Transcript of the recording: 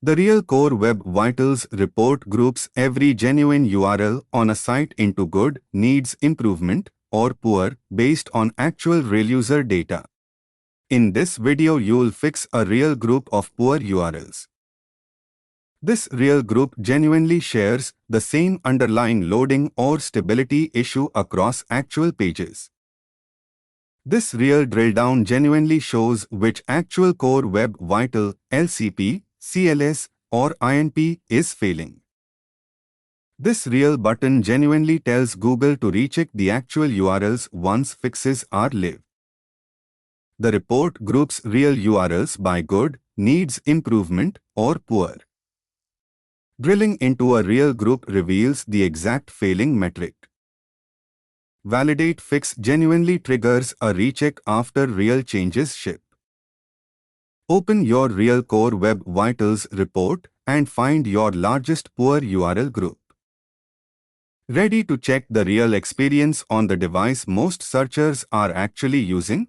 The Real Core Web Vitals report groups every genuine URL on a site into good, needs improvement, or poor based on actual real user data. In this video, you'll fix a real group of poor URLs. This real group genuinely shares the same underlying loading or stability issue across actual pages. This real drill down genuinely shows which actual core web vital LCP, CLS, or INP is failing. This real button genuinely tells Google to recheck the actual URLs once fixes are live. The report groups real URLs by good, needs improvement, or poor. Drilling into a real group reveals the exact failing metric. Validate fix genuinely triggers a recheck after real changes ship. Open your Real Core Web Vitals report and find your largest poor URL group. Ready to check the real experience on the device most searchers are actually using?